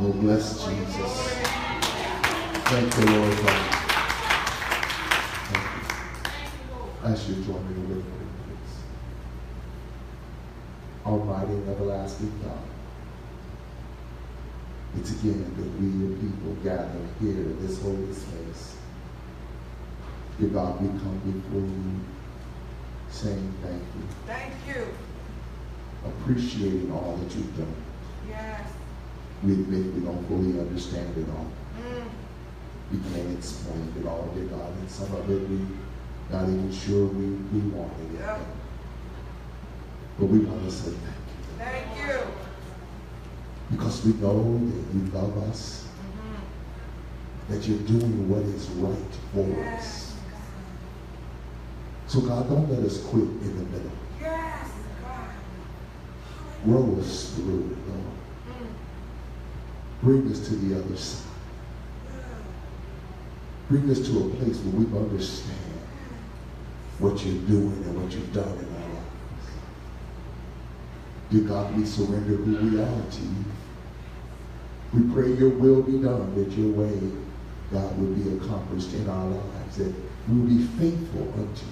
Oh, bless Jesus. Thank you, Lord God. Thank you. I should join me with me, please. Almighty and everlasting God, it's again that we, your people, gather here in this holy space. Dear God, we come before you saying thank you. Thank you. Appreciating all that you've done. Yes. We admit we don't fully understand it all. We can't explain it all, dear God, and some of it we not even sure we wanted it. Yep. But we want to say thank you. Thank you. Because we know that you love us, that you're doing what is right for us. So God, don't let us quit in the middle. Yes, God. Grow us through it, Lord. Bring us to the other side. Bring us to a place where we understand what you're doing and what you've done in our lives. Dear God, we surrender who we are to you. We pray your will be done, that your way, God, will be accomplished in our lives, that we will be faithful unto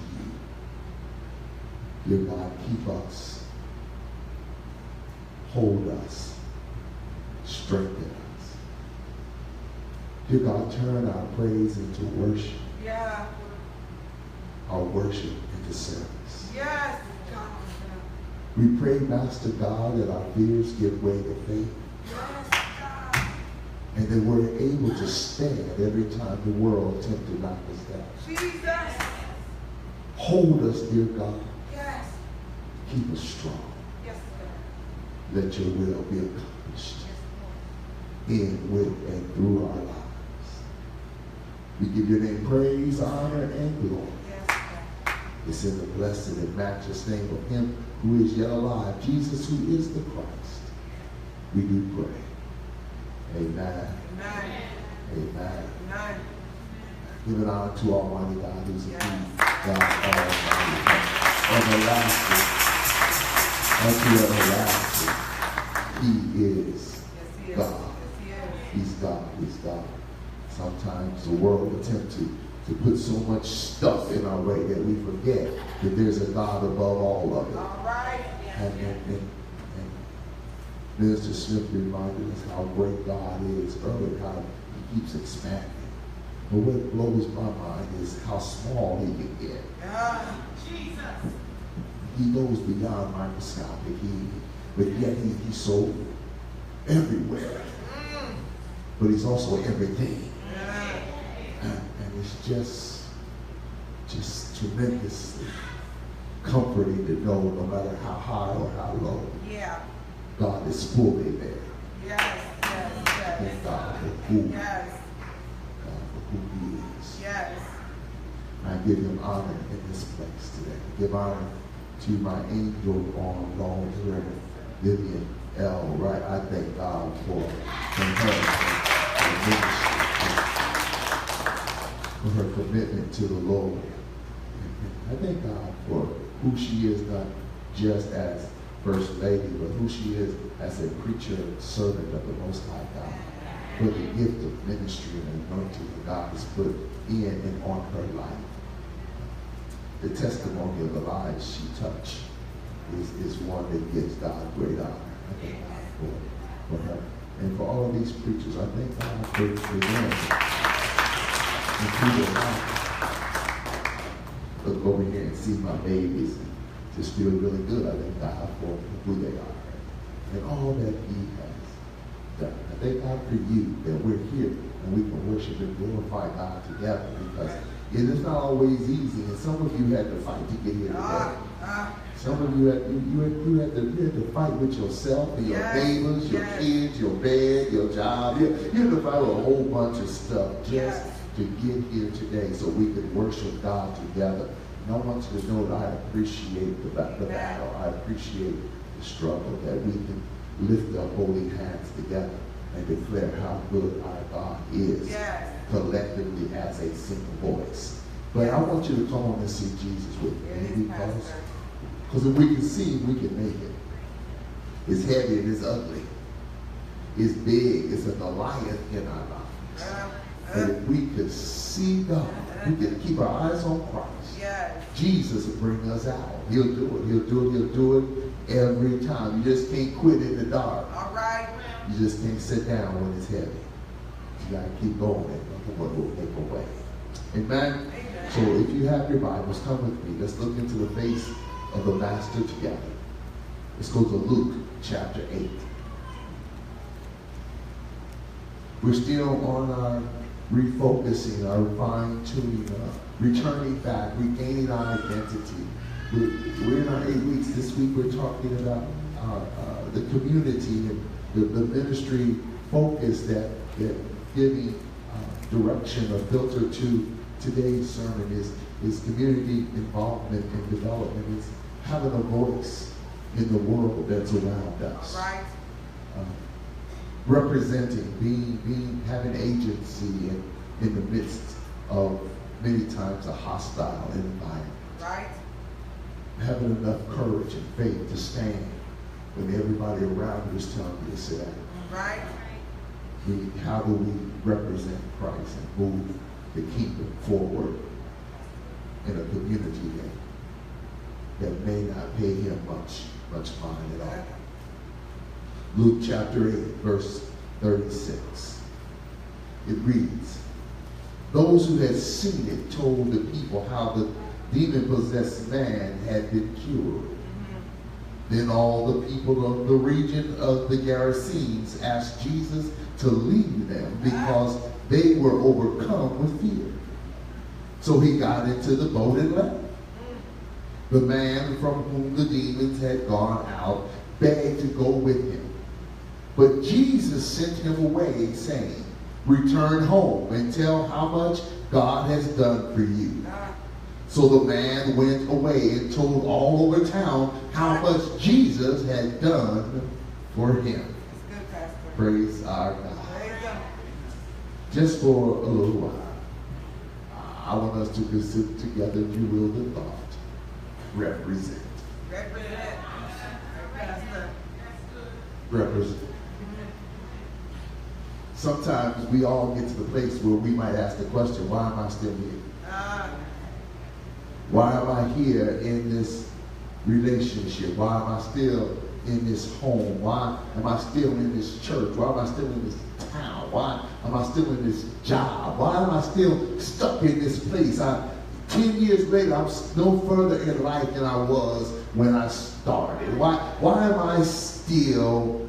you. Dear God, keep us, hold us, strengthen us. Dear God, turn our praise into worship. Yeah. Our worship into service. Yes, God. We pray, Master God, that our fears give way to faith. Yes, God. And that we're able to stand every time the world attempts to knock us down. Jesus. Hold us, dear God. Yes. Keep us strong. Yes, God. Let your will be accomplished in, with, and through our lives. We give your name praise, honor, and glory. Yes, God. It's in the blessed and matchless name of him who is yet alive, Jesus, who is the Christ. We do pray. Amen. Amen. Amen. Amen. Give an honor to Almighty God, who's a king, God Almighty, everlasting, unto everlasting. He is God. He's God. He's God. Sometimes the world attempts to put so much stuff in our way that we forget that there's a God above all of it. All right. And Mr. Smith reminded us how great God is earlier, how he keeps expanding. But what blows my mind is how small he can get. Jesus. He goes beyond microscopic. But yet he's so everywhere. But he's also everything. And it's just tremendously comforting to know no matter how high or how low, God is fully there. Yes, yes, yes. Thank God for who, Yes. God for who he is. Yes. I give him honor in this place today. I give honor to my angel on long Reverend Vivian L. Wright. I thank God for her ministry, for her commitment to the Lord. I thank God for who she is, not just as First Lady, but who she is as a preacher and servant of the Most High God, for the gift of ministry and anointing that God has put in and on her life. The testimony of the lives she touched is one that gives God great honor. I thank God for her. And for all of these preachers, I thank God for them. And through their life. Look over here and see my babies and just feel really good. I thank God for who they are and all that he has done. I thank God for you that we're here and we can worship and glorify God together, because it is not always easy, and some of you had to fight to get here today. Some of you had to fight with yourself and your neighbors, your kids, your bed, your job. You had to fight with a whole bunch of stuff just to get here today so we could worship God together. And I want you to know that I appreciate the battle. I appreciate the struggle, that we can lift up holy hands together and declare how good our God is, collectively as a single voice. But I want you to come on and see Jesus with me, because if we can see him, we can make it. It's heavy and it's ugly. is big. It's a Goliath in our lives. But if we could see God, we could keep our eyes on Christ. Yes. Jesus will bring us out. He'll do it. He'll do it. He'll do it every time. You just can't quit in the dark. All right. You just can't sit down when it's heavy. You got to keep going and look at what will make a way. Amen? Amen. So if you have your Bibles, come with me. Let's look into the face of the Master together. Let's go to Luke chapter 8. We're still on our refocusing, our fine-tuning, returning back, regaining our identity. We're in our 8 weeks. This week we're talking about the community and the ministry focus that giving direction or filter to today's sermon is community involvement and development. It's having a voice in the world that's around us. All right. Representing, having agency in the midst of many times a hostile environment. Right. Having enough courage and faith to stand when everybody around you is telling you to sit down. Right. How do we represent Christ and move the kingdom forward in a community that may not pay him much mind at all? Luke chapter 8, verse 36. It reads, those who had seen it told the people how the demon-possessed man had been cured. Then all the people of the region of the Gerasenes asked Jesus to leave them because they were overcome with fear. So he got into the boat and left. The man from whom the demons had gone out begged to go with him. But Jesus sent him away, saying, return home and tell how much God has done for you. So the man went away and told all over town how much Jesus had done for him. That's good, Pastor. Praise our God. Praise God. Just for a little while, I want us to consider together, if you will, the thought. Represent. Represent. Pastor. Represent. Sometimes we all get to the place where we might ask the question, why am I still here? Why am I here in this relationship? Why am I still in this home? Why am I still in this church? Why am I still in this town? Why am I still in this job? Why am I still stuck in this place? 10 years later, I'm no further in life than I was when I started. Why am I still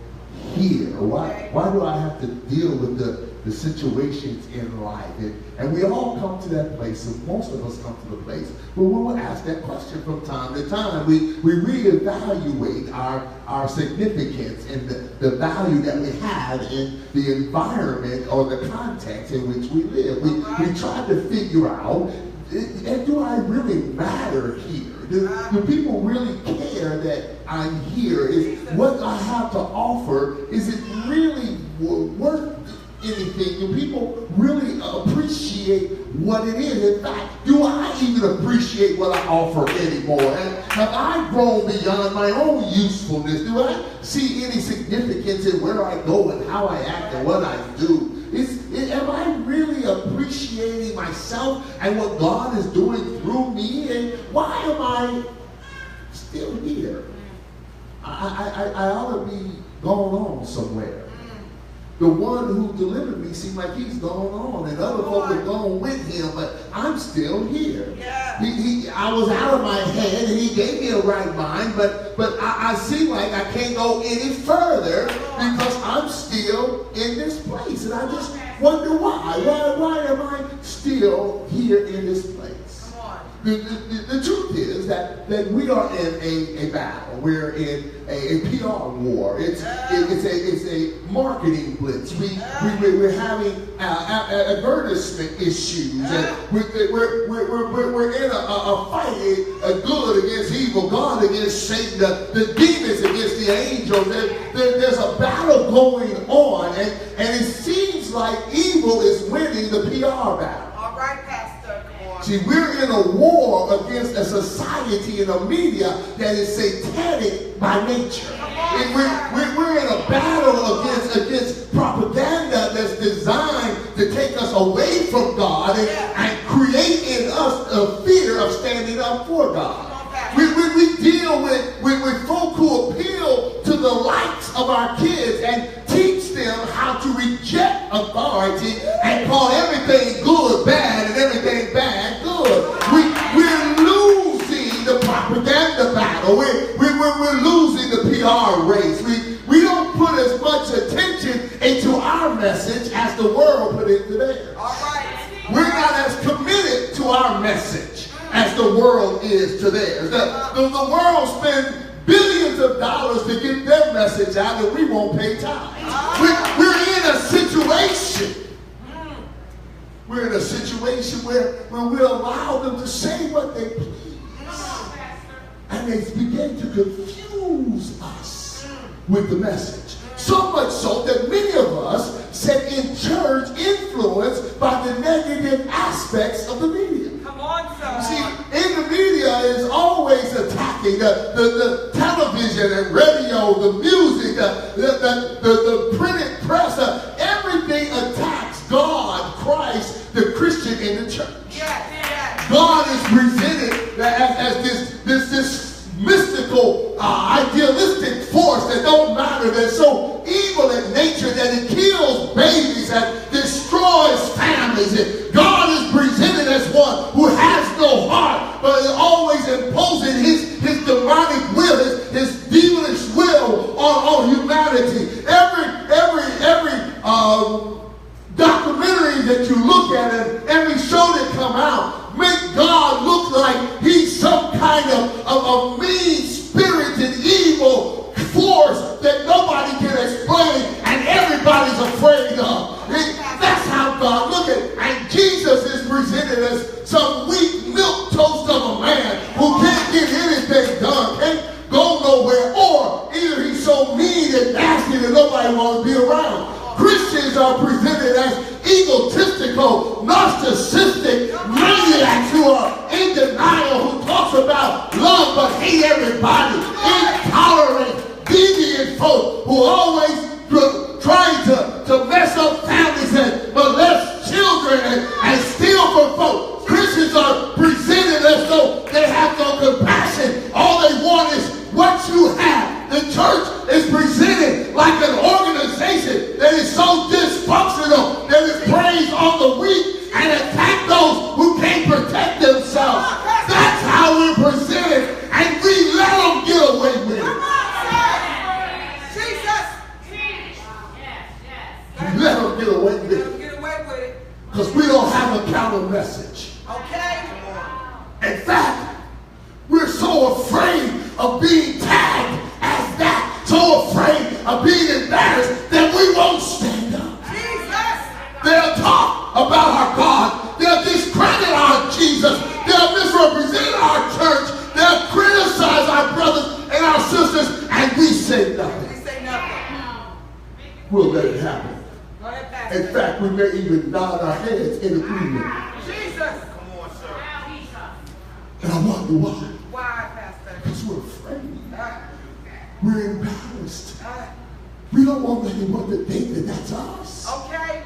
here? Why do I have to deal with the situations in life? And we all come to that place, and most of us come to the place where we will ask that question from time to time. We reevaluate our significance and the value that we have in the environment or the context in which we live. We try to figure out, and do I really matter here? Do people really care that I'm here? Is what I have to offer, is it really worth anything? Do people really appreciate what it is? In fact, do I even appreciate what I offer anymore? And have I grown beyond my own usefulness? Do I see any significance in where I go and how I act and what I do? Am I really appreciating myself and what God is doing through me? And why am I still here? I ought to be going on somewhere. The one who delivered me seemed like he's gone on, and other folk are gone with him, but I'm still here. Yeah. I was out of my head, and he gave me a right mind, but I seem like I can't go any further because I'm still in this place, and I just wonder why. Why am I still here in this place? The truth is that we are in a battle. We're in a PR war. It's a marketing blitz. We're having advertisement issues. And we're in a fight, good against evil, God against Satan, the demons against the angels. There's a battle going on, and it seems like evil is winning the PR battle. All right, Pastor. See, we're in a war against a society and a media that is satanic by nature. And we're in a battle against God and create in us a fear of standing up for God. We deal with folk who appeal to the likes of our kids and teach them how to reject authority and call everything good bad and everything bad good. We're losing the propaganda battle. We're losing the PR race. We don't put as much attention into our message as the world put into theirs. All right. We're not as committed to our message as the world is to theirs. The world spends billions of dollars to get their message out, and we won't pay tithes. We're in a situation. We're in a situation where we allow them to say what they please. And they begin to confuse us with the message. So much so that many of us sit in church influenced by the negative aspects of the media. Come on, sir. See, in the media is always attacking the television and radio, the music, the printed press. Everything attacks God, Christ, the Christian in the church. Yes. God is presented as this mystical, idealistic force that don't matter, that's so evil in nature that it kills babies and destroys families. And God is presented as one who has no heart, but is always imposing his demonic will, his demonish will on humanity. Every documentary that you look at and every show that come out make God look like he's some kind of mean-spirited evil force that nobody can explain and everybody's afraid of. That's how God look at it. And Jesus is presented as some weak milk toast of a man who can't get anything done, can't go nowhere, or either he's so mean and nasty that nobody wants to be around. Christians are presented as egotistical, narcissistic maniacs who are in denial, who talks about love but hate everybody, intolerant, deviant folk who always trying to mess up families and molest children and steal from folk. Christians are presented as though they have no compassion. All they want is what you have. The church is presented like an organization that is so dysfunctional that it preys on the weak and attack those who can't protect themselves. That's how we're presented, and we let them get away with it. We let them get away with it. Because we don't have a counter message. Okay. In fact, we're so afraid of being tagged as that, so afraid of being embarrassed that we won't stand up. Jesus. They'll talk about our God. They'll discredit our Jesus. They'll misrepresent our church. They'll criticize our brothers and our sisters, and we say nothing. We say nothing. We'll let it happen. Go ahead, Pastor. In fact, we may even nod our heads in agreement. Jesus. Come on, sir. And I wonder why. Why, Pastor? Because we're afraid. We're embarrassed. We don't want anyone to think that that's us. Okay.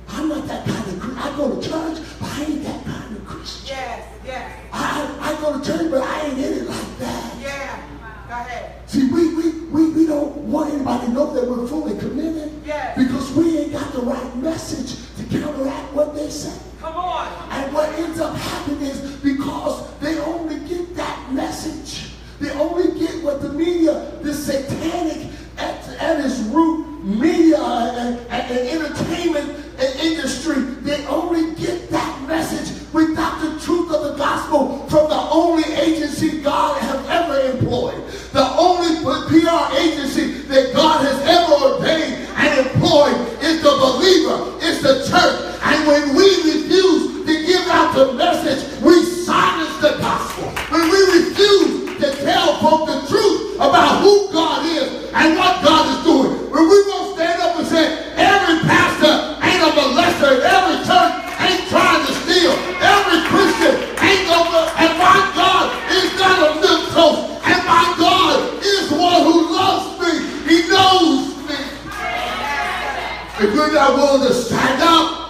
I'm not that kind of Christian. I go to church, but I ain't that kind of Christian. Yes. I go to church, but I ain't in it like that. Yeah. Go ahead. See, we don't want anybody to know that we're fully committed. Yes. Because we ain't got the right message to counteract what they say. Come on. And what ends up happening is because they only get that message. They only get what the media, this satanic at its root media and entertainment industry, they only get that message without the truth of the gospel from the only agency God has ever employed. The only PR agency that God has ever ordained and employed is the believer, it's the church. And when we refuse to give out the message, we silence the gospel. When we refuse to tell folk the truth about who God is and what God is doing, when we won't stand up and say, every pastor ain't a molester, every church ain't trying to steal, every Christian ain't gonna, and my God is not a milk toast, and my God is one who loves me. He knows me. If we're not willing to stand up,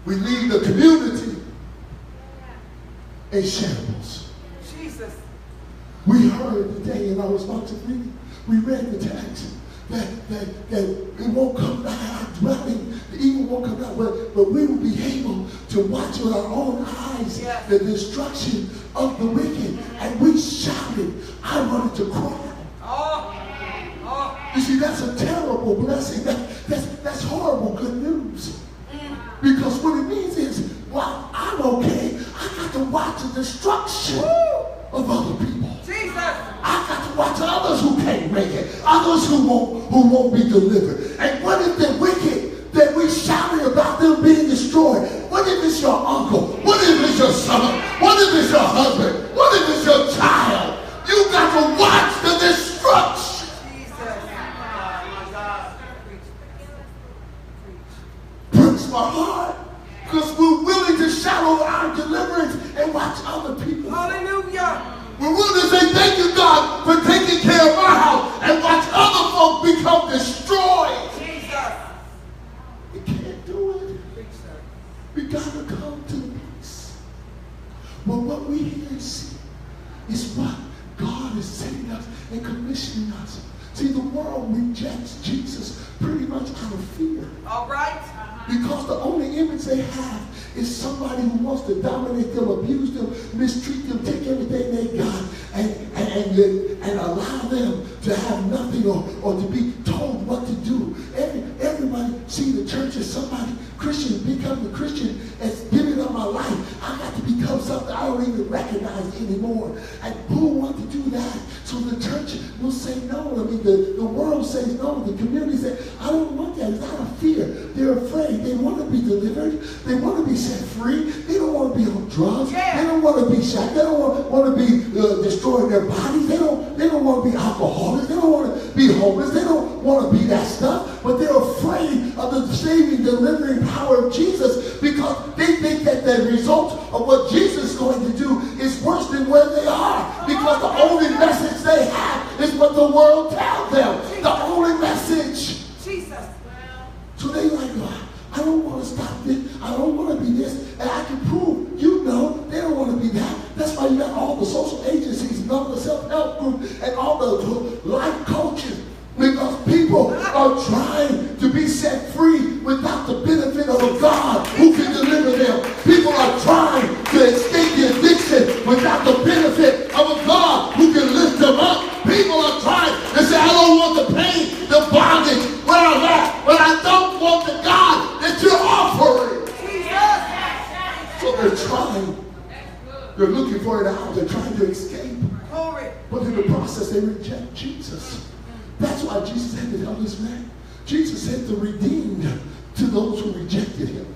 We leave the community in shambles. Jesus. We heard today in our responsive reading, we read the text that it won't come nigh our dwelling, the evil won't come down, but we will be able to watch with our own eyes the destruction of the wicked. And we shouted, I wanted to cry. You see, that's a terrible blessing. That's horrible good news. Because what it means is, while I'm okay, I got to watch the destruction of other people. Jesus. I got to watch others who can't make it, others who won't be delivered. And what if the wicked that we shouted about them being destroyed? What if it's your uncle? What if it's your son? What if it's your husband? What if it's your child? You got to watch the destruction. Breaks my heart because we're willing to shadow our deliverance and watch other people. Hallelujah. We're willing to say thank you, God, for taking care of our house and watch other folk become destroyed. Jesus. We can't do it. We got to come to the place. Well, what we hear and see is what God is sending us and commissioning us. See, the world rejects Jesus pretty much out of fear. All right. Because the only image they have is somebody who wants to dominate them, abuse them, mistreat them, take everything they got, and allow them to have nothing or to be told what to do. Everybody see the church as somebody, Christian, become the Christian as giving up my life. I got to become something I don't even recognize anymore. And who wants to do that? So the church will say no. I mean, the world says no. The community says, I don't want that. It's out of fear. They're afraid. They want to be delivered. They want to be set free. They don't want to be on drugs. Yeah. They don't want to be shot. They don't want to be destroying their bodies. They don't want to be alcoholics. They don't want to be homeless. They don't want to be that stuff. But they're afraid of the saving, delivering power of Jesus because they think that the result of what Jesus is going to do is worse than where they are. Because the only message they have is what the world tells them. The only message. Jesus. So they like, I don't want to stop this. I don't want to be this. And I can prove, they don't want to be that. That's why you got all the social agencies and all the self-help groups and all the life coaches. Because people are trying to be set free without the benefit of a God who can deliver them. People are trying to escape the addiction without the benefit of a God who can lift them up. People are trying to say, I don't want the pain, the bondage, where I'm at, but I don't want the God that you're offering. So they're trying. They're looking for it out. They're trying to escape. But in the process, they reject Jesus. That's why Jesus had to tell this man. Jesus said the redeemed to those who rejected him.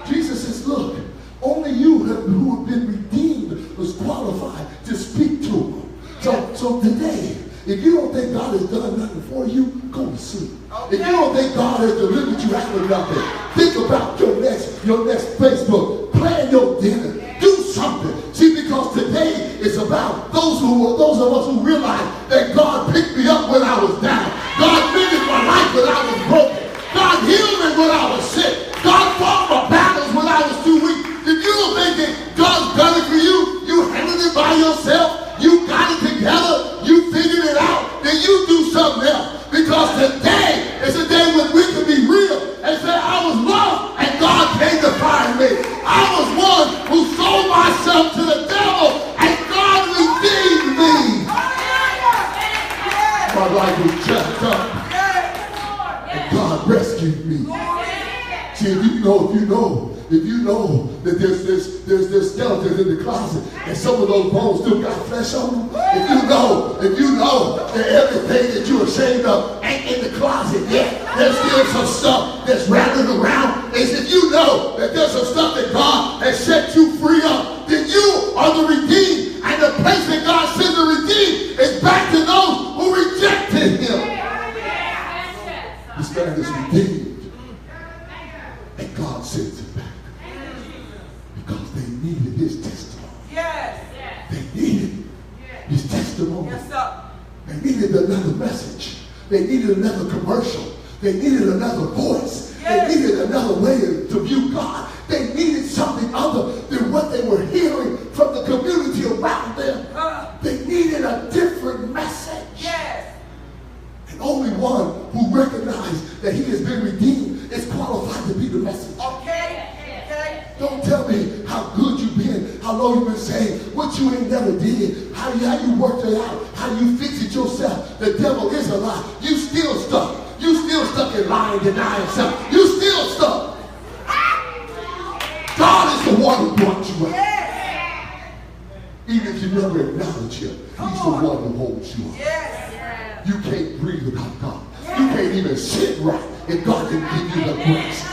Jesus says, look, only you who have been redeemed was qualified to speak to him. So today, if you don't think God has done nothing for you, go to sleep. If you don't think God has delivered you out of nothing, think about your next Facebook. Plan your dinner. Do something. See, because today is about those of us who realize that God picked me up when I was down. God mended my life when I was broken. God healed me when I was sick. God fought my battles when I was too weak. If you don't think that God's done it for you, you handled it by yourself, you got it together, you figured it out, then you do something else. Because today is a day when we can be real and say, I was lost and God came to find me. I was one who sold myself to the devil and God redeemed me. My life was jacked up and God rescued me. See, if you know that there's skeletons in the closet and some of those bones still got flesh on them, if you know that everything that you're ashamed of ain't in the closet yet, there's still some stuff that's rattling around, and if you know that there's some stuff that God has set you free of, then you are the redeemed, and the place that God sent the redeemed is back to those who rejected him. This man is redeemed, and God sends him back. Because they needed his testimony. Yes. They needed his testimony. Yes, sir. They needed another message. They needed another commercial. They needed another voice. They needed another way to view God. They needed something other than what they were hearing from the community around them. They needed a different message. Yes. And only one who recognized that he has been redeemed is qualified to be the messenger. Okay. Don't tell me how good you've been, how long you've been saved, what you ain't never did, how you worked it out, how you fixed it yourself. The devil is a lie. You still stuck. You still stuck in lying, denying self. You still stuck. God is the one who brought you up. Even if you never acknowledge him, he's the one who holds you up. Yes. You can't breathe without God. You can't even sit right if God can give you the grace.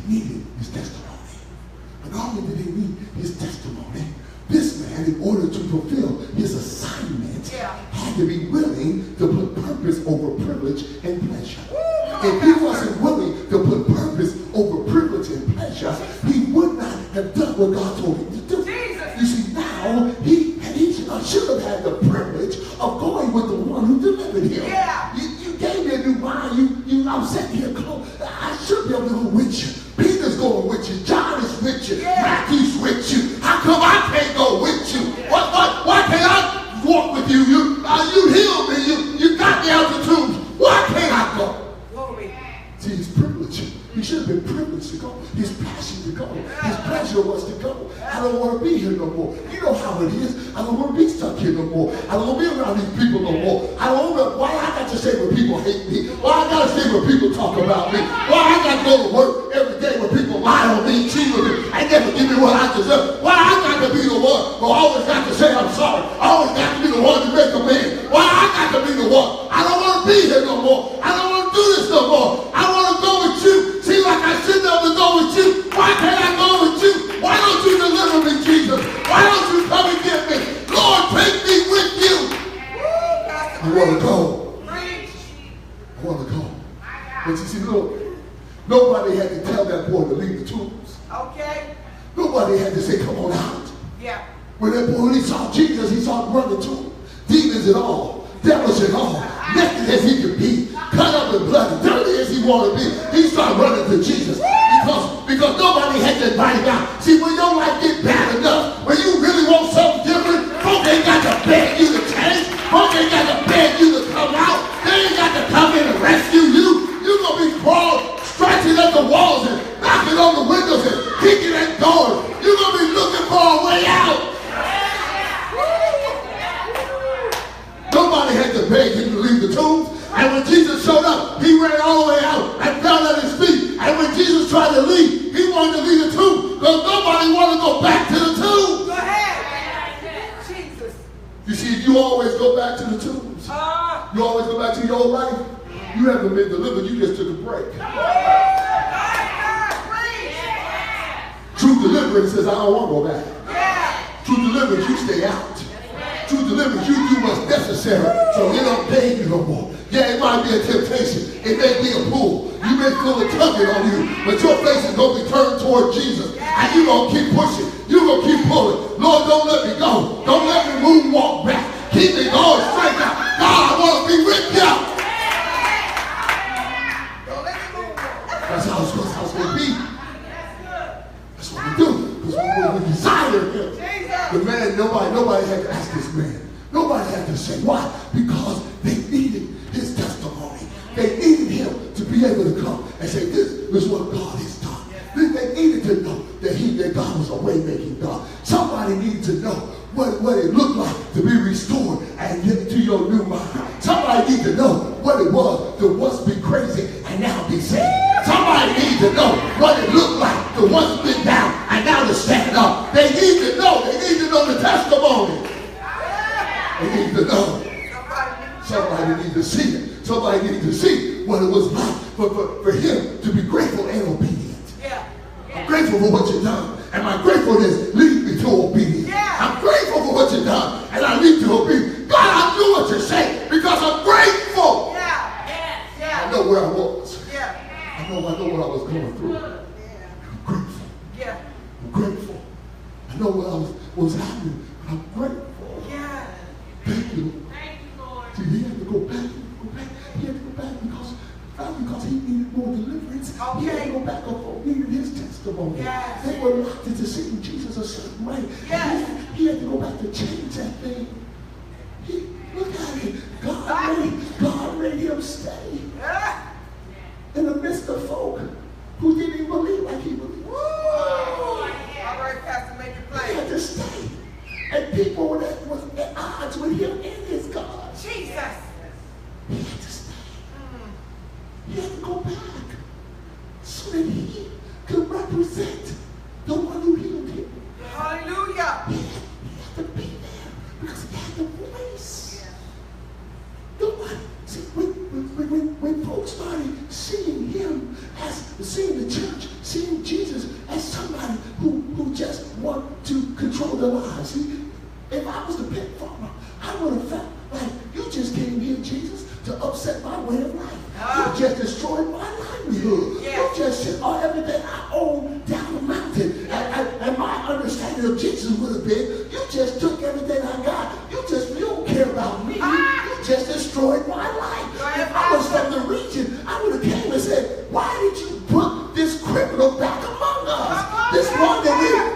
Needed his testimony. But not only did they need his testimony, this man, in order to fulfill his assignment, had to be willing to put purpose over privilege and pleasure. If he wasn't willing to put purpose over privilege and pleasure, he would not have done what God told him to do. You see, now he should have had the privilege of going with the one who delivered him. You gave me a new mind. I'm sitting here close. I should be able to go with you. Peter's going with you. John is with you. Matthew's with you. How come I can't go with you? Why can't I walk with you? You healed me. You got me out the tomb. Why can't I go? See, his privilege. He should have been privileged to go. His passion to go. His pleasure was to go. I don't want to be here no more. You know how it is. I don't want to be stuck here no more. I don't want to be around these people no more. I don't want to. Why I got to say when people hate me? Why I got to say when people talk about me? Why I got to go to work every day when people lie on me, cheat on me, and never give me what I deserve? Why I got to be the one who always got to say I'm sorry? I always got to be the one to make amends. Why I got to be the one? I don't want to be here no more. I don't want to do this no more. I want to go with you. Seems like I shouldn't have to go with you. Why can't I go with you? Why don't you deliver me, Jesus? Why don't you come and get me? Lord, take me with you. I want to go. I want to go. But you see, look, nobody had to tell that boy to leave the tombs. Okay. Nobody had to say, come on out. Yeah. When he saw Jesus, he saw him running to him. Demons and all. Devils and all. Naked as he could be. Cut up and bloody. Dirty as he wanted to be. He started running to Jesus. Because nobody had to invite him out. See, when your life get bad enough, when you really want something different, folks ain't got to beg you to change. Folks ain't got to beg you to come out. They ain't got to come in and rescue you. You're going to be crawling, scratching at the walls and knocking on the windows and kicking at doors. You're going to be looking for a way out. Nobody had to beg him to leave the tombs. And when Jesus showed up, he ran all the way out and fell at his feet. And when Jesus tried to leave, he wanted to leave the tomb because nobody wanted to go back to the tomb. Go ahead. Jesus. You see, if you always go back to the tombs, you always go back to your old life, you haven't been delivered, you just took a break. True deliverance says, I don't want to go back. True deliverance, you stay out. True deliverance, you do what's necessary so it don't pain you no more. Yeah, it might be a temptation. It may be a pull. You may feel a tugging on you, but your face is going to be turned toward Jesus. And you're going to keep pushing. You're going to keep pulling. Lord, don't let me go. Don't let me moonwalk back. Keep me going straight out. God, I want to be with you. That's how it's going to be. That's what we do. Because we desire him. The man, nobody had to ask this man. Nobody had to say why. Because they needed his testimony. They needed him to be able to come and say, this is what God has done. They needed to know that God was a way-making God. Somebody needed to know what it looked like to be restored and get into your new mind. Somebody needed to know what it was to once be crazy and now be saved. Somebody needs to know what it looked like to once be down and now to stand up. They need to know. They need to know the testimony. They need to know. Somebody needs to see it. Somebody needs to see what it was like for him to be grateful and obedient. I'm grateful for what you've done. And my gratefulness leads me to obedience. I'm grateful for what you've done. And I lead to obedience. God, I'll do what you say because I'm grateful. I know where I was. I know what I was going through. I'm grateful. I'm grateful. I know what was happening. I'm grateful. Yeah. Thank you. Thank you, Lord. See, he had to go back. He had to go back because he needed more deliverance. Okay. He had to go back and needed his testimony. Yes. They were locked into seeing Jesus a certain way. Yes. He had to go back to change that thing. Look at it. God made him stay in the midst of folk who didn't even believe like he believed. All right, Pastor, make it He plain. had to stay. And people that was at odds with him and his God. Jesus. He had to stay. He had to go back so that he could represent the one who healed him. Hallelujah. He had to be there because he had the voice. Nobody, see, when folks started seeing him as seeing the church, seeing Jesus as somebody who just want to control their lives. See, if I was the pig farmer, I would have felt like you just came here, Jesus, to upset my way of life. You just destroyed my livelihood. You just said everything I own down the mountain. And my understanding of Jesus would have been, you just took everything I got. You don't care about me. You just destroyed my life. If I was from the region, I would have came and said, why did you put this criminal back among us? This one that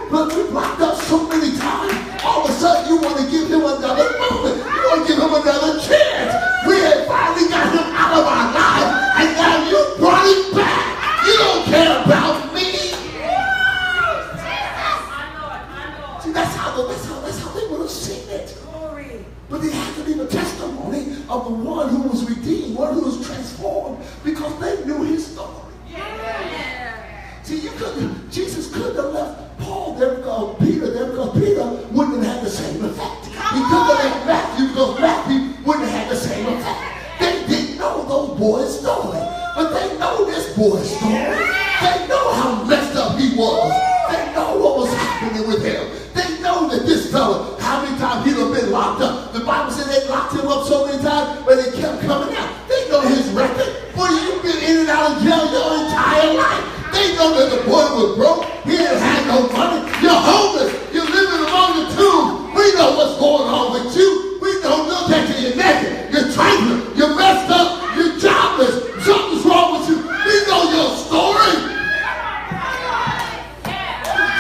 we blocked up so many times. All of a sudden, you want to give him another moment. You want to give him another chance. We had finally got him out of our lives, and now you brought him back. You don't care about me. See, that's how they would have seen it. Glory. But they had to be the testimony of the one who was redeemed, one who was transformed, because they knew his story. See, Jesus couldn't have left Paul there because Peter there because Peter wouldn't have had the same effect. He couldn't have left Matthew because Matthew wouldn't have had the same effect. They didn't know those boys' story, but they know this boy's story. They know how messed up he was. They know what was happening with him. They know that this fella, how many times he'd have been locked up. The Bible said they locked him up so many times, but he kept coming out. They know his record. Boy, you've been in and out of jail your entire life. They know that the boy was broke. He didn't have no money. You're homeless. You're living among the tombs. We know what's going on with you. We don't look at you. You're naked. You're trifling. You're messed up. You're jobless. Something's wrong with you. We know your story.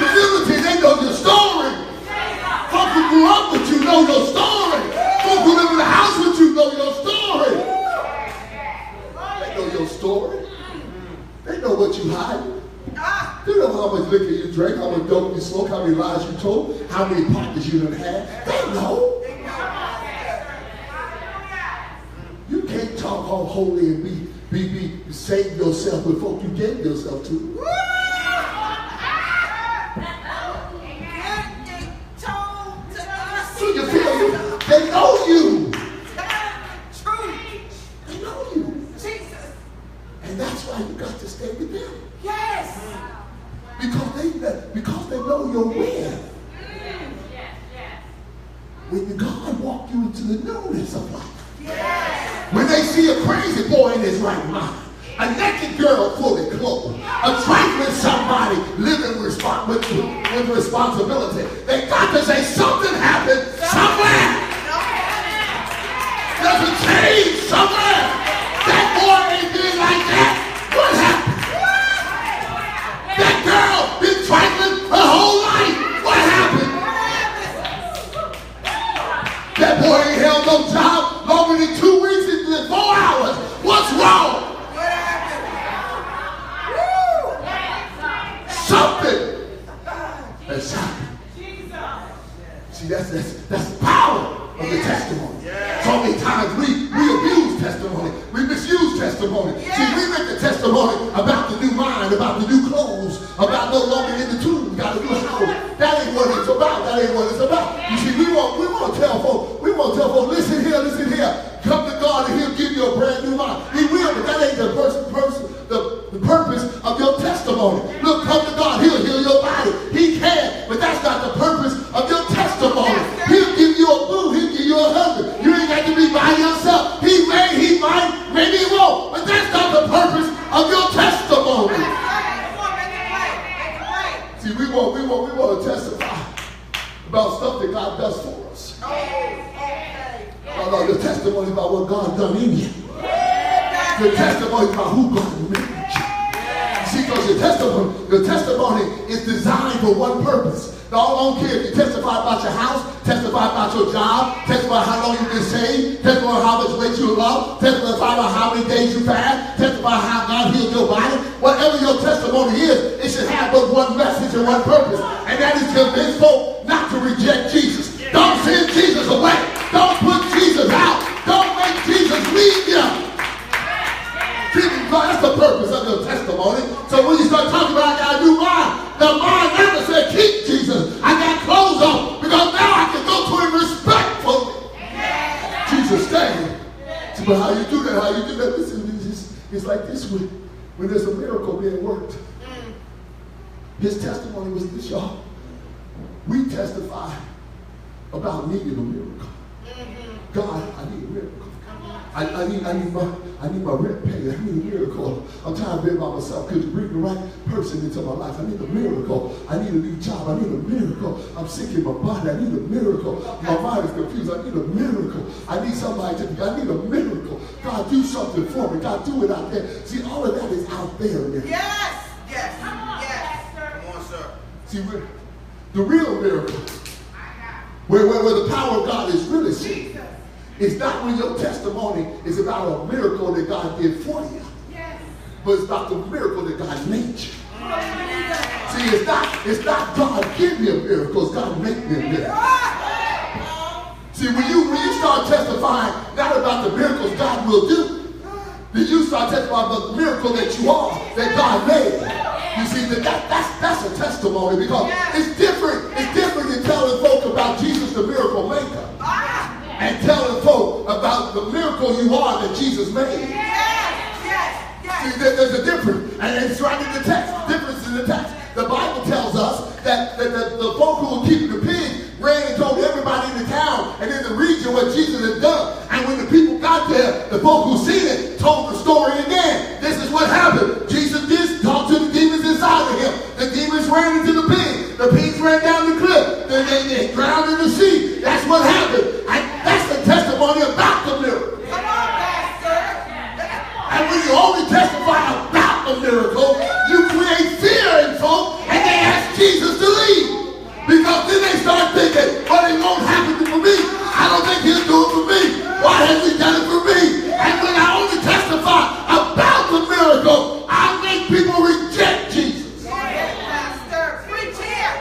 Community, they know your story. Folks who grew up with you know your story. Folks who live in the house with you know your story. They know your story. They know what you hide. They know how much liquor you drink, how much dope you smoke, how many lies you told, how many partners you done had. They know. You can't talk all holy and be save yourself with folk you gave yourself to. So you feel me? They know you. They know you. And that's why you got to stay with them. Yes. Because they know your will. When God walked you into the newness of life. When they see a crazy boy in his right mind, a naked girl fully clothed, a trifling somebody living with responsibility, they got to say something happened somewhere. There's a change somewhere. That boy ain't been like that. What happened? That girl been trifling her whole life. What happened? That boy ain't held no job longer than 2 weeks and 4 hours. What's wrong? What happened? Something has happened. See, that's the power of the testimony. So many times we abuse testimony. We misuse testimony. See, we make the testimony about the new mind, about the new clothes, about no longer in the tomb, got a new house. That ain't what it's about. That ain't what it's about. You see, we want to tell folks, listen here. Come to God and he'll give you a brand new mind. He will, but that ain't the purpose of your testimony. Look, come to God, he'll heal your body. He can, but that's not the purpose of your testimony. He'll give you a boo, he'll give you a husband. You ain't got to be by yourself. He might, maybe he won't, but that's not the purpose of your testimony. See, we want to testify about stuff that God does for us. Oh, okay. The testimony about what God done in you. The testimony about who God made you. See, because the testimony is designed for one purpose. I don't care if you testify about your house, testify about your job, testify how long you've been saved, testify how much weight you lost, testify about how many days you fast, testify how God healed your body. Whatever your testimony is, it should have but one message and one purpose. And that is to convince folk not to reject Jesus. Don't send Jesus away. Don't put Jesus out. Don't make Jesus leave you. That's the purpose of your testimony. So when you start talking about I got a new mind, the mind never said keep Jesus. I got clothes on because now I can go to him respectfully. Jesus stayed. See, but how you do that? How you do that? Listen, it's like this when there's a miracle being worked. His testimony was this, y'all. We testify about needing a miracle. God, I need a miracle. I need my rent paid. I need a miracle. I'm tired of being by myself. Could you bring the right person into my life? I need a miracle. I need a new job. I need a miracle. I'm sick in my body. I need a miracle. My mind is confused. I need a miracle. I need somebody I need a miracle. God, do something for me. God, do it out there. See, all of that is out there. Yes. Yes. Come on, sir. See, the real miracle, where the power of God is really seen. It's not when your testimony is about a miracle that God did for you. Yes. But it's about the miracle that God made you. See, it's not God give me a miracle, it's God make me a miracle. See, when you start testifying not about the miracles God will do, then you start testifying about the miracle that you are, that God made. You see, that's a testimony because it's different. It's different than telling folk about Jesus, the miracle maker. And telling folk about the miracle you are that Jesus made. See, there's a difference. And it's right in the text. The difference in the text. The Bible tells us that the folk who were keeping the pigs ran and told everybody in the town and in the region what Jesus had done. And when the people got there, the folk who seen it told the story again. This is what happened. Jesus did talk to the demons inside of him. The demons ran into the pigs. The pigs ran down the cliff. Then they drowned in the sea. That's what happened. And that's the testimony about the miracle. Come on, Pastor. And when you only testify about the miracle, you create fear in folk and they ask Jesus to leave. Because then they start thinking, well, it won't happen for me. I don't think he'll do it for me. Why has he done it for me? And when I only testify about the miracle, I make people reject Jesus. Pastor, preach here.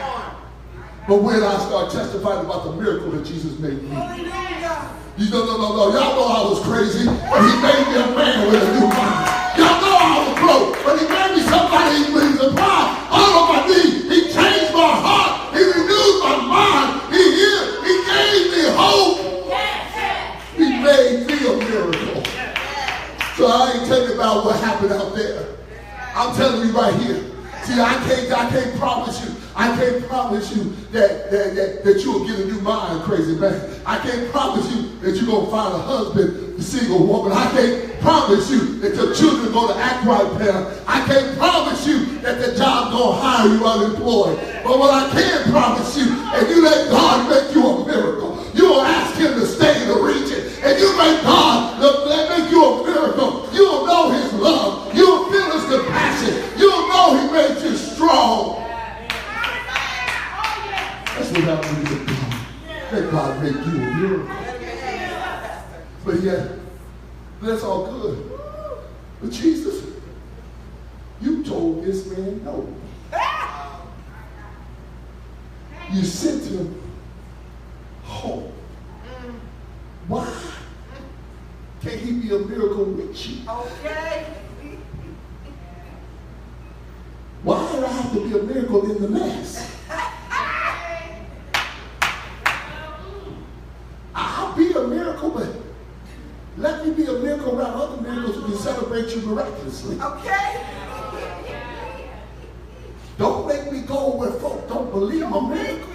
But when I start testifying about the miracle that Jesus made me, you know, no. Y'all know I was crazy, but he made me a man with a new mind. Y'all know I was broke, but he made me somebody who's a pride. All on my knees. He changed my heart. He renewed my mind. He healed. He gave me hope. He made me a miracle. So I ain't telling you about what happened out there. I'm telling you right here. See, I can't promise you. I can't promise you that you'll get a new mind, crazy man. I can't promise you that you're going to find a husband, a single woman. I can't promise you that your children are going to act right, parent. I can't promise you that the job's going to hire you unemployed. But what I can promise you, if you let God make you a miracle, you will ask him to stay in the region. And you make God make you a miracle. You'll know his love. You'll feel his compassion. You'll know he made you strong. That's what happens with God. Let God make you a miracle. But yet, that's all good. But Jesus, you told this man no. You sent him home. Why can't he be a miracle with you? Okay. Why do I have to be a miracle in the mess? I'll be a miracle, but let me be a miracle around other miracles who can celebrate you miraculously. Okay. Don't make me go where folk don't believe my miracle.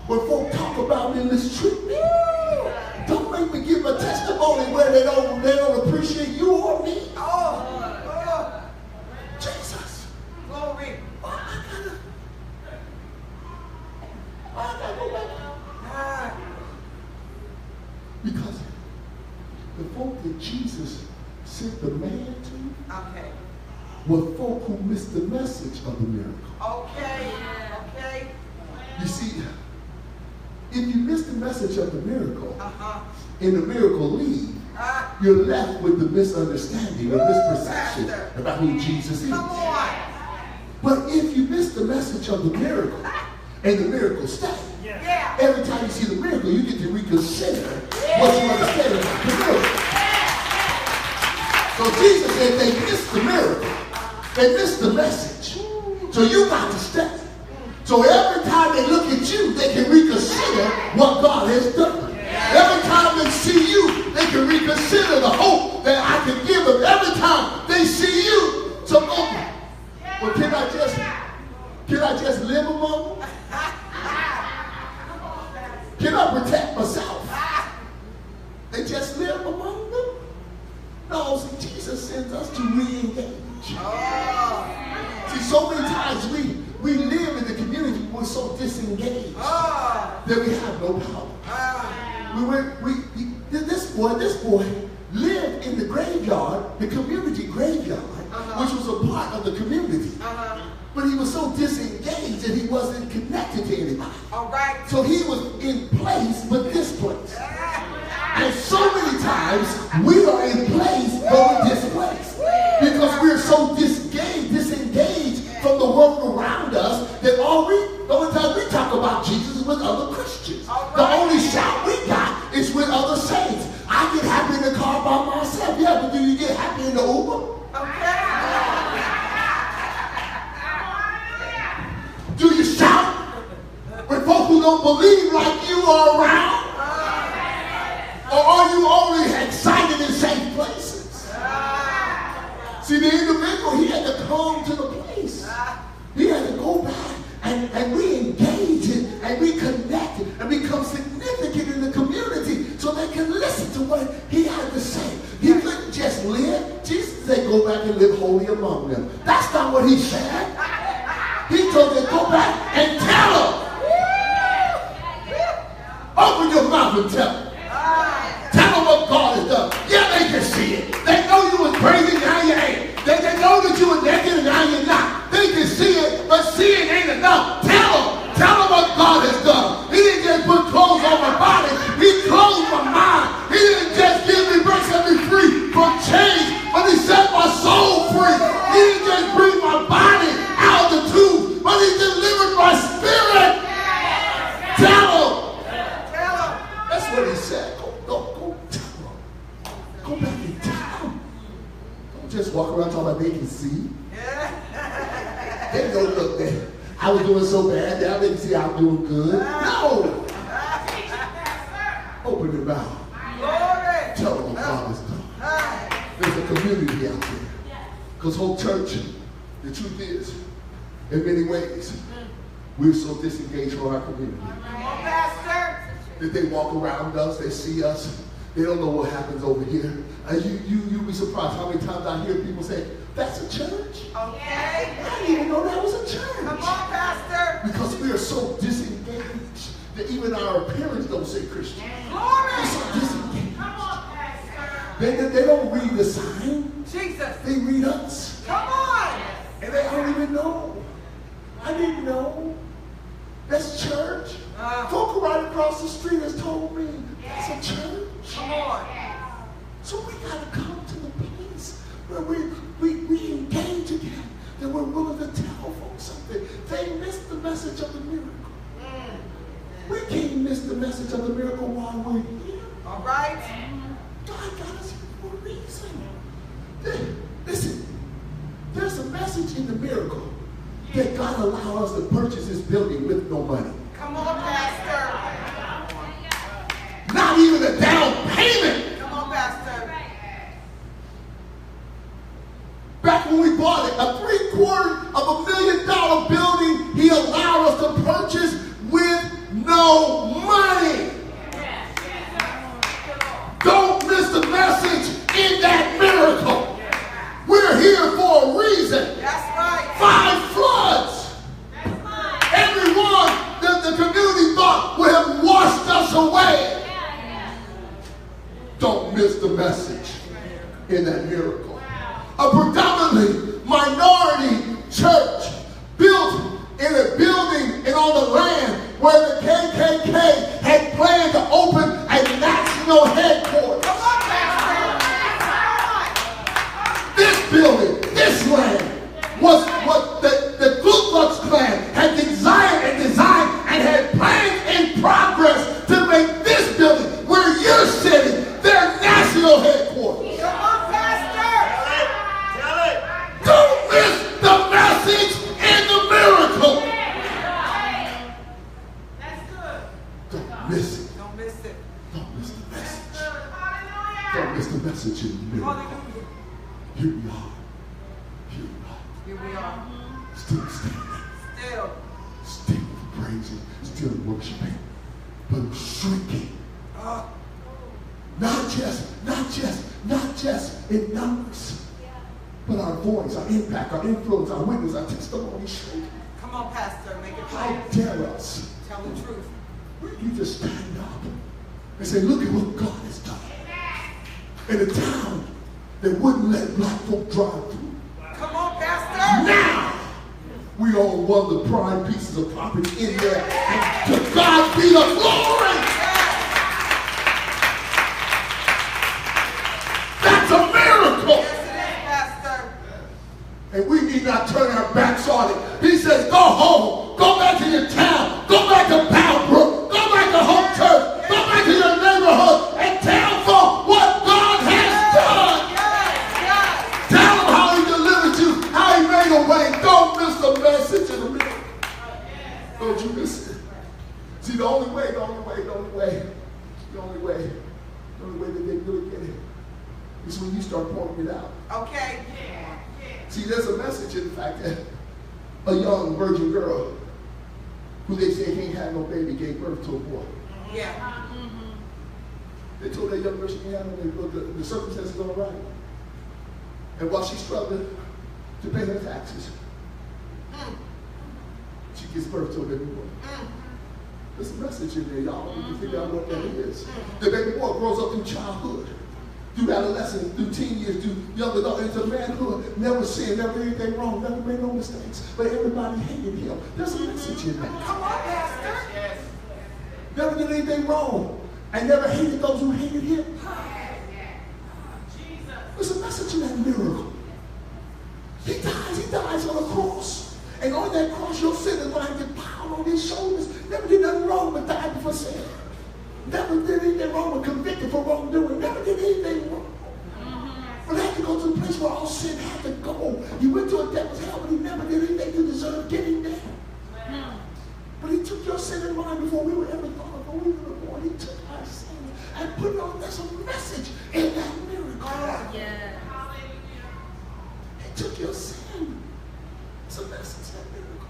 Where folk talk about me in the street. Don't make me give a testimony where they don't appreciate you or me. Oh. Jesus. Glory. Jesus sent the man to Okay. were folk who missed the message of the miracle. Okay. Okay. You see, if you miss the message of the miracle, and the miracle leaves, you're left with the misunderstanding or misperception about who Jesus is. Come on. But if you miss the message of the miracle, and the miracle stays, Yeah. every time you see the miracle, you get to reconsider what you understand about the miracle. So Jesus said they missed the miracle. They missed the message. So you got to stay. So every time they look at you, they can reconsider what God has done. Every time they see you, they can reconsider the hope that I can give them. Every time they see you, so well, can I just live among them? Can I protect myself? And just live among them? No, see, Jesus sends us to re-engage. See, so many times we live in the community, we're so disengaged that we have no power. This boy lived in the graveyard, the community graveyard, which was a part of the community. But he was so disengaged that he wasn't connected to anybody. All right. So he was in place but displaced. And so many times we are in place but we're displaced. Because we're so disengaged from the world around us that the only time we talk about Jesus is with other Christians. The only shout we got is with other saints. I get happy in the car by myself. Yeah, but do you get happy in the Uber? Do you shout when folk who don't believe like you are around? Or are you only excited in safe places? See, the individual, he had to come to the place. He had to go back and re-engage it and reconnect it and become significant in the community so they can listen to what he had to say. He couldn't just live. Jesus said, go back and live holy among them. That's not what he said. He told them, go back and tell them. Open your mouth and tell them. Tell them what God has done. Yeah, they can see it. They know you was crazy, now you ain't. They know that you were naked and now you're not. They can see it, but seeing ain't enough. Tell them. Tell them what God has done. He didn't just put clothes on my body. He clothed my mind. He didn't just give me, set me free from chains, but he set my soul free. He didn't just bring my body out of the tomb, but he delivered my spirit. Tell them. That's what he said. Go tell them. Go back and tell them. Don't just walk around talking about they can see. They go, look, man, I was doing so bad that they can see I'm doing good. No. Open your mouth. Tell them what God has done. There's a community out there. Because whole church, the truth is, in many ways, we're so disengaged from our community. That they walk around us, they see us, they don't know what happens over here. You'll be surprised how many times I hear people say, that's a church? Okay. I didn't even know that was a church. Come on, Pastor. Because we are so disengaged that even our parents don't say Christian. Glory. They're so disengaged. Come on, Pastor. They don't read the sign. Jesus. They read us. Come on. And they don't even know. I didn't know. That's church. Folk right across the street has told me that's a church. Come on. So we got to come to the place where we engage again, that we're willing to tell folks something. They missed the message of the miracle. We can't miss the message of the miracle while we're here. All right. God got us here for a reason. Listen, there's a message in the miracle that God allowed us to purchase this building with no money. Come on, Pastor. Not even a down payment. Come on, Pastor. Back when we bought it, a $750,000 building, he allowed us to purchase with no money. Don't miss the message in that miracle. We're here for a reason. That's right. 5 floods. That's right. Everyone that the community thought would have washed us away. Don't miss the message. in that miracle. A predominantly minority church built in a building and on the land where the KKK had planned to open a national headquarters. This building, this land, was what the Ku Klux Klan had desired and had plans in progress to make this building where you're sitting their national headquarters. Come on, Pastor. Tell it. Don't miss the message and the miracle. That's good. Don't miss it. Don't miss it. Don't miss the message. Hallelujah. Don't miss the message and the miracle. Hallelujah. Here we are. Here we are. Here we are. Still standing. Still praising. Still worshiping. But shrinking. Not just in numbers. But our voice, our impact, our influence, our witness, our testimony shrinking. Come on, Pastor. Make it How plain. dare us? Tell the truth. You just stand up and say, look at what God has done. In a town that wouldn't let black folk drive through. Come on, Pastor. Now, we own one of the prime pieces of property in there. And to God be the glory. That's a miracle. Yes, it is, Pastor. And we need not turn our backs on it. He says, go home. Go back to your town. Go back to Boundbrook. Go back to home church. Go back to your neighborhood and tell folk what God has done. Yes. Tell them how he delivered you, how he made a way. Don't miss the message in the middle. Don't you miss it. See, the only way that they really get it is when you start pointing it out. Okay. See, there's a message in the fact that a young virgin girl who they say can't have no baby gave birth to a boy. Yeah. They told that young girl she can't have no baby. The circumstances are all right. And while she's struggling to pay her taxes, she gives birth to a baby boy. There's a message in there, y'all. You can figure out what that is. The baby boy grows up through childhood, through adolescence, through teen years, through young adult, into manhood, never sinned, never did anything wrong, never made no mistakes, but everybody hated him. There's a message in there. Come on, Pastor. Never did anything wrong, and never hated those who hated him. There's a message in that miracle. He dies on a cross. And on that cross, your sin and mine get piled on his shoulders. Never did nothing wrong but died before sin. Never did anything wrong but convicted for wrongdoing. Never did anything wrong. But he had to go to the place where all sin had to go. He went to a devil's hell, but he never did anything to deserve getting there. But he took your sin and mine before we were ever thought of, before we were born. He took our sin and put it on. There's a message in that miracle. Yeah. He took your sin. It's a message, that miracle.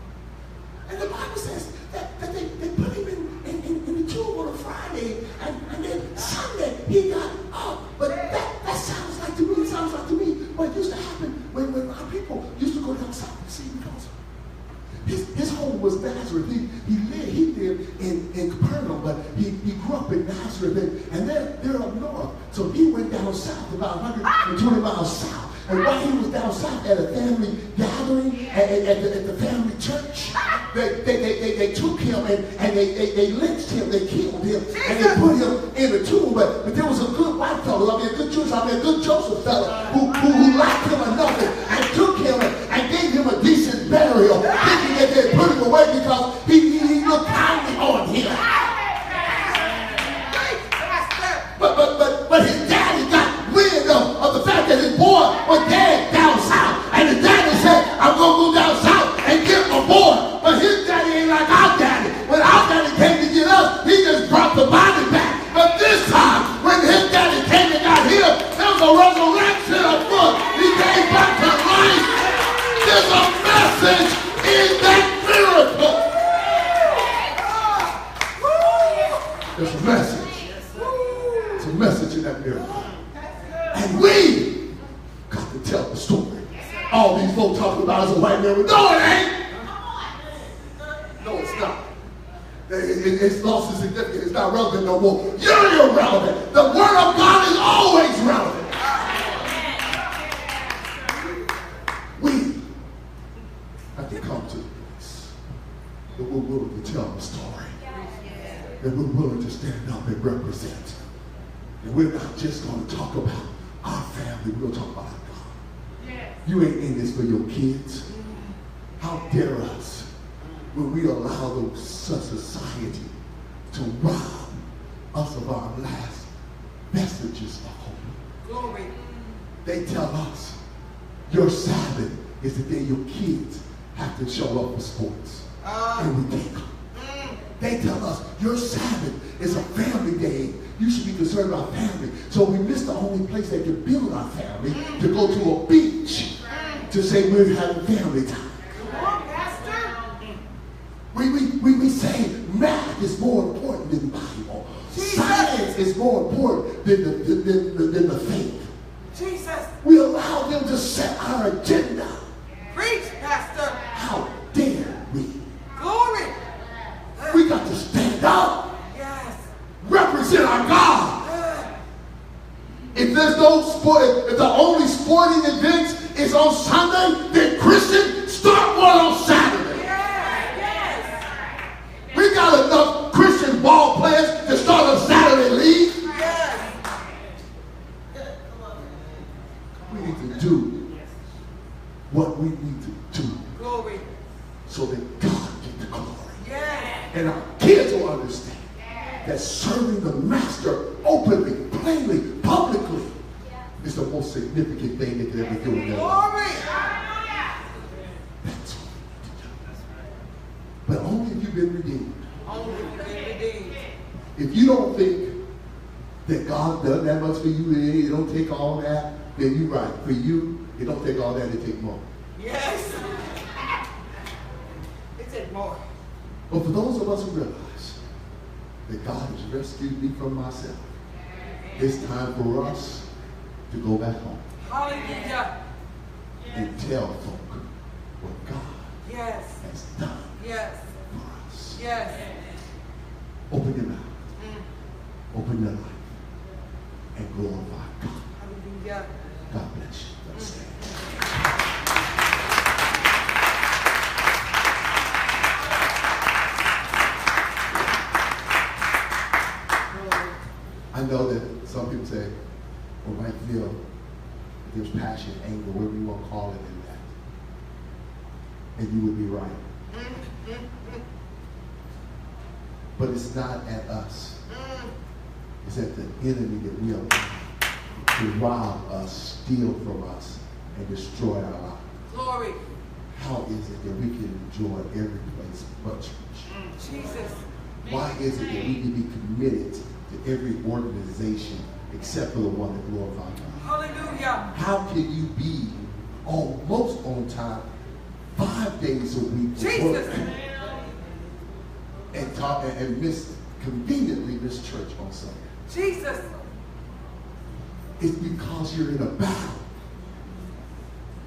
And the Bible says that they put him in the tomb on a Friday, and then Sunday he got up. But that sounds like to me what used to happen when our people used to go down south to see him. His home was Nazareth. He lived in Capernaum, but he grew up in Nazareth, and they're up north. So he went down south, about 120 miles south. And while he was down south at a family gathering at the family church, they took him and they lynched him, they killed him, and they put him in a tomb. But there was a good white fellow, a good Jewish, a good Joseph fellow who liked him enough and took him and gave him a decent burial, thinking that they put him away because he looked kindly on him. But his daddy got wind of the fact that his boy was dead down south. And his daddy said, I'm going to go down south and get my boy. But his daddy ain't like our daddy. When our daddy came to get us, he just dropped the body back. But this time, when his daddy came and got him, there was a resurrection of foot. He came back to life. There's a message in that miracle. There's a message. There's a message in that miracle. And we got to tell the story. All these folks talking about as a white man. No, it ain't. No, it's not. It's lost its significance. It's not relevant no more. You're irrelevant. The word of God is always relevant. that we're willing to tell the story. That we're willing to stand up and represent. And we're not just going to talk about our family. We're going to talk about our God. You ain't in this for your kids. How dare us when we allow such society to rob us of our last vestiges of hope. Glory. They tell us your Sabbath is the day your kids have to show up for sports. And we take them. They tell us your Sabbath is a family day. You should be concerned about family. So we miss the only place that can build our family to go to a beach to say we're having family time. Come on, Pastor. We say math is more important than the Bible. Science is more important than the faith. Jesus. We allow them to set our agenda. Preach, Pastor. How dare we? Glory. We got to stand up, Yes. represent our God. If there's no sport, if the only sporting events is on Sunday, then Christian, start one on Saturday. Yes. We got enough Christian ball players to start a Saturday league. Yes. We need to do what we need to do Glory. so that God get the glory. Yes. And our kids will understand that serving the master openly, plainly, publicly is the most significant thing they could ever do in their life. Glory. That's what we need to do. But only if you've been redeemed. Only redeemed. If you don't think that God done that much for you, and it don't take all that, then you're right. For you, it don't take all that, it take more. Yes. It takes more. But for those of us who realize that God has rescued me from myself, it's time for us to go back home Hallelujah. and tell folk what God Yes. has done Yes. for us. Yes. Open your mouth, open your life, and glorify God. Hallelujah. God bless you. Let's stand. I know that some people say, or might feel that there's passion, anger, whatever you want to call it in that. And you would be right. But it's not at us. It's at the enemy that we allow to rob us, steal from us, and destroy our lives. Glory. How is it that we can enjoy every place but church? Jesus. Why is it that we can be committed to every organization except for the one that glorifies God? Hallelujah. How can you be almost on time 5 days a week for Jesus. work and talk and conveniently miss church on Sunday? Jesus. It's because you're in a battle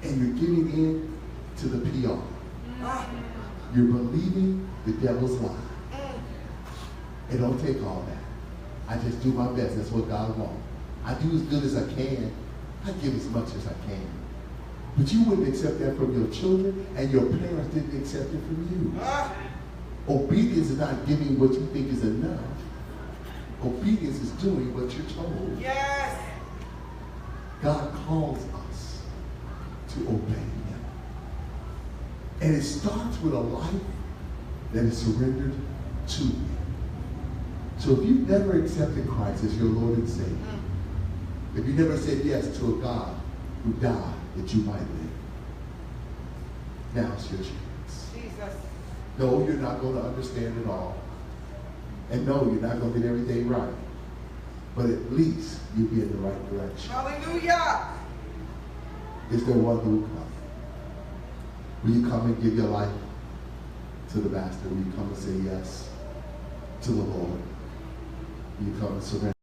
and you're giving in to the PR. You're believing the devil's lie. It don't take all that. I just do my best. That's what God wants. I do as good as I can. I give as much as I can. But you wouldn't accept that from your children, and your parents didn't accept it from you. Obedience is not giving what you think is enough. Obedience is doing what you're told. Yes. God calls us to obey Him. And it starts with a life that is surrendered to Him. So if you've never accepted Christ as your Lord and Savior, if you never said yes to a God who died that you might live, now's your chance. Jesus. No, you're not going to understand it all. And no, you're not going to get everything right. But at least you'll be in the right direction. Hallelujah. Is there one who will come? Will you come and give your life to the Master? Will you come and say yes to the Lord? Will you come and surrender?